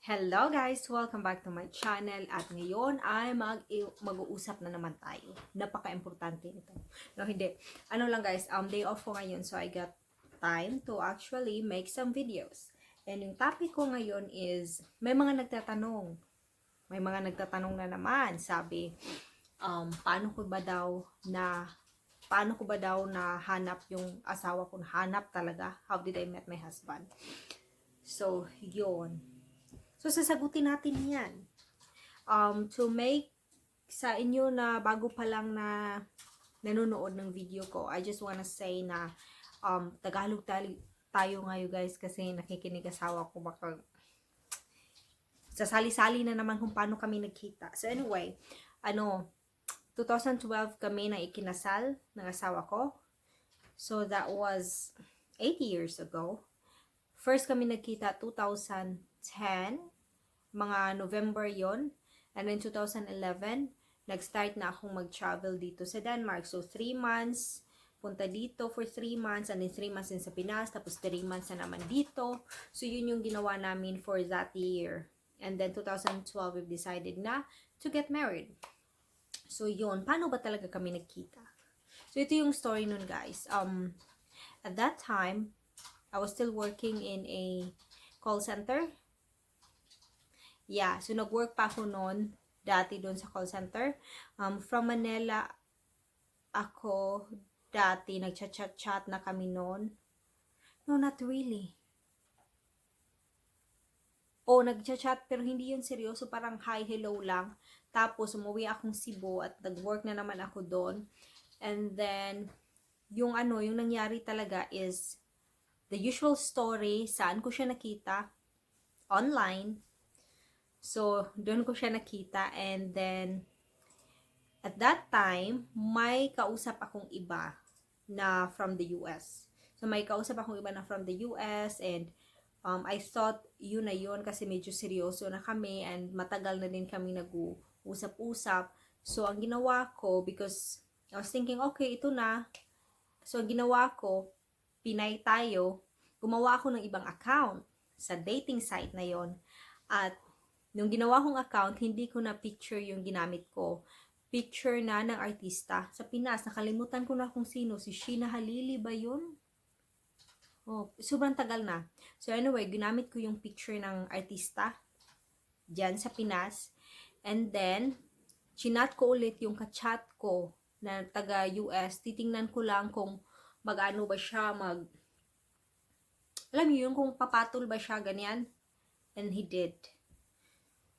Hello guys! Welcome back to my channel at ngayon ay mag-uusap na naman tayo. Napaka-importante nito. No, hindi. Ano lang guys, day off ko ngayon so I got time to actually make some videos. And yung topic ko ngayon is, may mga nagtatanong. May mga nagtatanong na naman. Sabi, paano ko ba daw na hanap yung asawa ko, hanap talaga? How did I met my husband? So, yun. So, sasagutin natin yan. To make sa inyo na bago pa lang na nanonood ng video ko, I just wanna say na Tagalog tayo ngayon guys kasi nakikinig asawa ko baka sasali-sali na naman kung paano kami nagkita. So anyway, 2012 kami na ikinasal ng asawa ko. So that was 8 years ago. First kami nagkita 2010, mga November yon. And then 2011, nag-start na akong mag-travel dito sa Denmark. So 3 months, punta dito for 3 months, and then 3 months din sa Pinas, tapos 3 months na naman dito. So yun yung ginawa namin for that year. And then 2012, we've decided na to get married. So yun, paano ba talaga kami nagkita? So ito yung story nun guys. At that time, I was still working in a call center. Yeah, so nag-work pa ako noon dati doon sa call center. From Manila ako dati, nag-chat-chat na kami noon. No, not really. Oh, nag-chat pero hindi yun seryoso, parang hi, hello lang. Tapos umuwi akong Cebu at nag-work na naman ako doon. And then yung nangyari talaga is the usual story, saan ko siya nakita? Online. So, doon ko siya nakita, and then at that time, may kausap akong iba na from the US. So, may kausap akong iba na from the US, and I thought yun na yun kasi medyo seryoso na kami and matagal na din kami nag-uusap-usap. So, ang ginawa ko, because I was thinking, okay, ito na. So, ang ginawa ko, Pinay tayo, gumawa ako ng ibang account sa dating site na yon. At nung ginawa kong account, hindi ko na picture yung ginamit ko. Picture na ng artista sa Pinas. Nakalimutan ko na kung sino. Si Sheena Halili ba yun? Oh, sobrang tagal na. So anyway, ginamit ko yung picture ng artista dyan sa Pinas. And then, chinat ko ulit yung kachat ko na taga US. Titingnan ko lang kung mag-ano ba siya, alam niyo yung kung papatol ba siya, ganyan. And he did.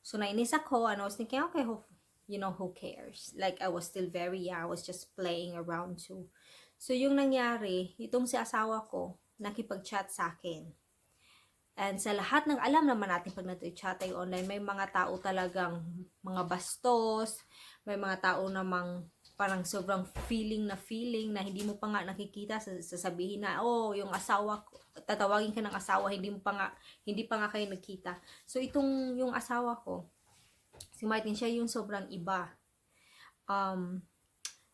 So, nainis ako, and I was thinking, okay, who cares? Like, I was still very young. I was just playing around too. So, yung nangyari, itong si asawa ko, nakipag-chat sa akin. And sa lahat ng alam naman natin pag nag-chat tayo online, may mga tao talagang mga bastos, may mga tao namang parang sobrang feeling na hindi mo pa nga nakikita, sasabihin na, oh, yung asawa ko, tatawagin ka ng asawa, hindi pa nga kayo nagkita. So, itong yung asawa ko, si Martin, siya yung sobrang iba.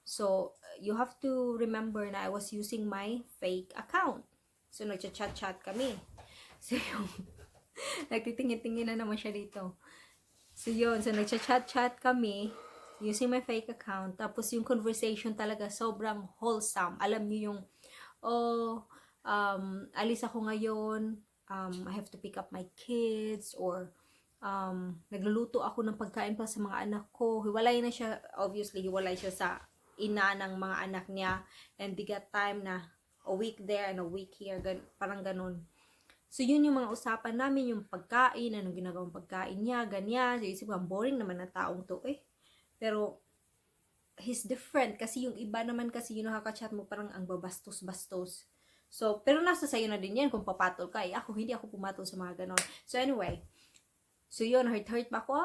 So, you have to remember na I was using my fake account. So, nagchat-chat kami. So, yung, nagtitingin-tingin na naman siya dito. So, yun. So, nagchat-chat kami using my fake account. Tapos, yung conversation talaga sobrang wholesome. Alam niyo yung, alis ako ngayon, I have to pick up my kids, or nagluluto ako ng pagkain pa sa mga anak ko. Hiwalay na siya, obviously, hiwalay siya sa ina ng mga anak niya, and they got time na a week there and a week here, parang ganun. So, yun yung mga usapan namin, yung pagkain, anong ginagawang pagkain niya, ganyan. So, isip ko, boring naman ng taong to, Pero, he's different, kasi yung iba naman kasi yung nakaka-chat mo, parang ang babastos-bastos. So, pero nasa sayo na din yan kung papatol ka. Ako, hindi ako pumatol sa mga ganon. So, anyway. So, yun, hurt pa ako.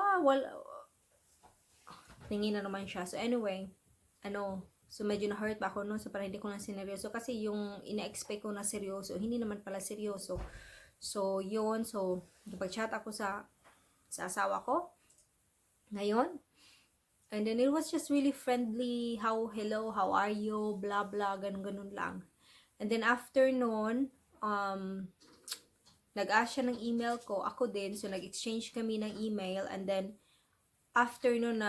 Tingin na naman siya. So, anyway, so medyo na-hurt pa ako noon. So, parang hindi ko na sineryoso. Kasi yung ina-expect ko na seryoso, hindi naman pala seryoso. So, yun. So, napag-chat ako sa asawa ko. Ngayon. And then, it was just really friendly. Hello, how are you? Blah, blah, ganun-ganun lang. And then, after noon, nag-ask siya ng email ko, ako din, so nag-exchange kami ng email, and then, after nun,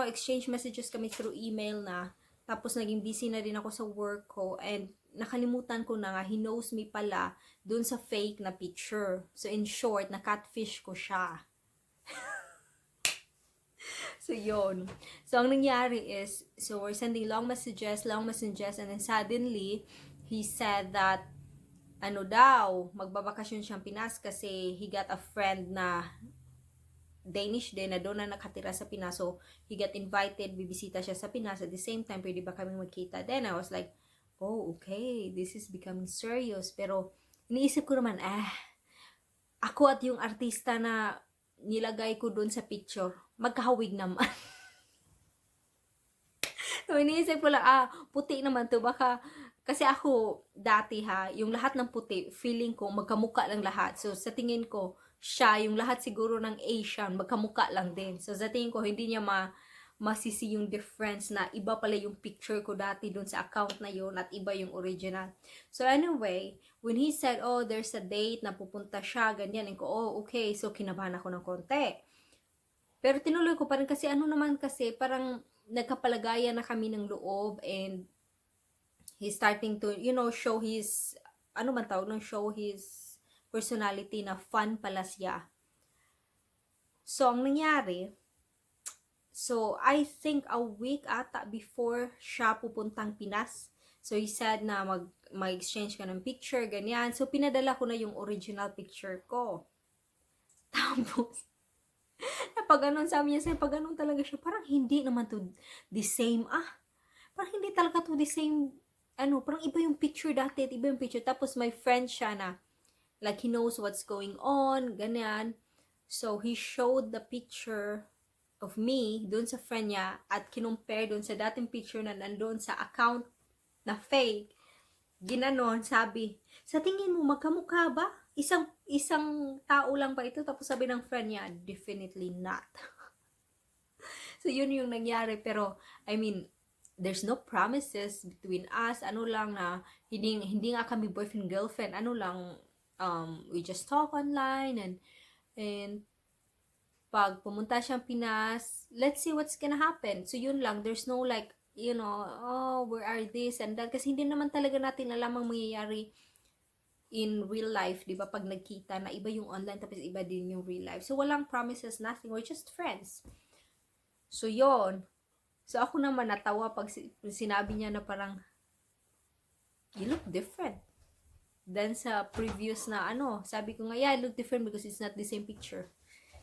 exchange messages kami through email na, tapos naging busy na din ako sa work ko, and nakalimutan ko na nga, he knows me pala, dun sa fake na picture. So, in short, na-catfish ko siya. So, yun. So, ang nangyari is, so we're sending long messages, and then suddenly, he said that, magbabakasyon siyang Pinas kasi he got a friend na Danish din na doon na nakatira sa Pinas. So, he got invited, bibisita siya sa Pinas. At the same time, pwede ba kami magkita? Then, I was like, oh, okay, this is becoming serious. Pero, iniisip ko naman, ako at yung artista na nilagay ko doon sa picture, magkahawig naman. So, iniisip ko lang, puti naman to, baka, kasi ako, dati yung lahat ng puti, feeling ko, magkamuka lang lahat. So, sa tingin ko, siya, yung lahat siguro ng Asian, magkamuka lang din. So, sa tingin ko, hindi niya masisi yung difference na iba pala yung picture ko dati dun sa account na yun at iba yung original. So, anyway, when he said, there's a date na pupunta siya, ganyan, ko, okay. So, kinabahan ako ng konti. Pero tinuloy ko pa rin kasi parang nagkapalagayan na kami ng loob, and he's starting to, show his, show his personality na fun pala siya. So, ang nangyari, so, I think a week ata before siya pupuntang Pinas, so he said na mag-exchange ka ng picture, ganyan. So, pinadala ko na yung original picture ko. Tapos, sabi niya, pag ganun talaga siya, parang hindi naman to the same, parang hindi talaga to the same, parang iba yung picture dati, at iba yung picture. Tapos may friend siya na, like, he knows what's going on, ganyan. So, he showed the picture of me dun sa friend niya, at kinumpare dun sa dating picture na nandun sa account na fake. Ginanon, sabi, sa tingin mo, magkamukha ba? Isang tao lang ba ito? Tapos sabi ng friend niya, definitely not. So, yun yung nangyari. Pero, I mean, there's no promises between us. Lang na, hindi nga kami boyfriend-girlfriend. We just talk online, and pag pumunta siyang Pinas, let's see what's gonna happen. So, yun lang. There's no like, where are this and that? Kasi hindi naman talaga natin alam ang mangyayari in real life, di ba? Pag nagkita na iba yung online, tapos iba din yung real life. So, walang promises, nothing. We're just friends. So, yon. So, ako naman natawa pag sinabi niya na parang, you look different. Then, sa previous na sabi ko nga, yeah, I look different because it's not the same picture.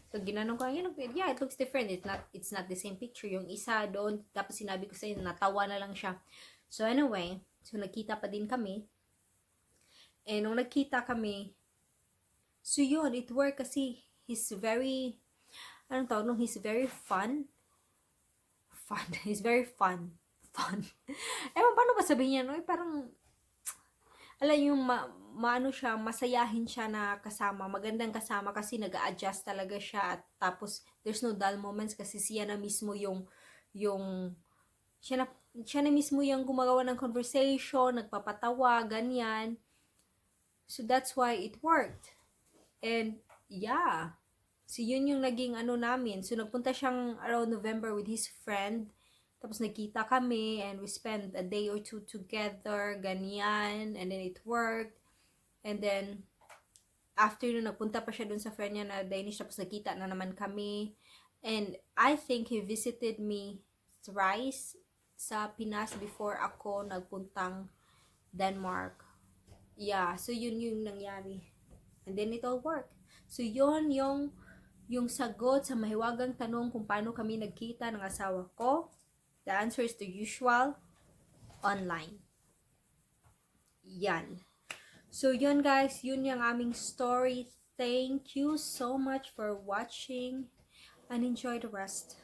So, ginanong ko, yeah, it looks different. It's not the same picture. Yung isa doon, tapos sinabi ko sa'yo, natawa na lang siya. So, anyway, so, nagkita pa din kami. And nung nagkita kami, so yun, it worked kasi he's very, he's very fun. He's very fun. Ewan, paano ba sabihin niya, parang, yung siya, masayahin siya na kasama, magandang kasama kasi nag-a-adjust talaga siya, at tapos, there's no dull moments kasi siya na mismo siya na mismo yung gumagawa ng conversation, nagpapatawa, ganyan. So, that's why it worked. And, yeah. So, yun yung naging namin. So, nagpunta siyang around November with his friend. Tapos, nagkita kami and we spent a day or two together, ganyan. And then, it worked. And then, after nun, nagpunta pa siya dun sa friend niya na Danish. Tapos, nagkita na naman kami. And, I think he visited me thrice sa Pinas before ako nagpuntang Denmark. Yeah, so yun yung nangyari. And then it all worked. So yun yung sagot sa mahiwagang tanong kung paano kami nagkita ng asawa ko. The answer is the usual, online. Yan. So yun guys, yun yung aming story. Thank you so much for watching and enjoy the rest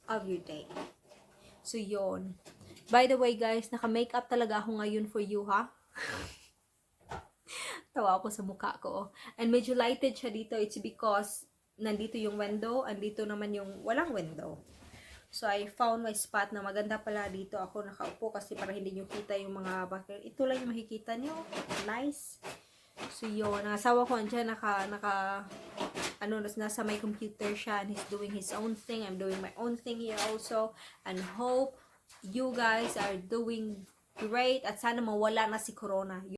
of your day. So yun. By the way guys, naka-makeup talaga ako ngayon for you, ha? Tawa ako sa mukha ko. And medyo lighted siya dito. It's because nandito yung window, andito naman yung walang window. So, I found my spot na maganda pala dito ako nakaupo kasi para hindi nyo kita yung mga bakit. Ito lang yung makikita nyo. Nice. So, yun. Ang asawa ko, andyan, nasa my computer siya, and he's doing his own thing. I'm doing my own thing here also. And hope you guys are doing great. At sana mawala na si Corona.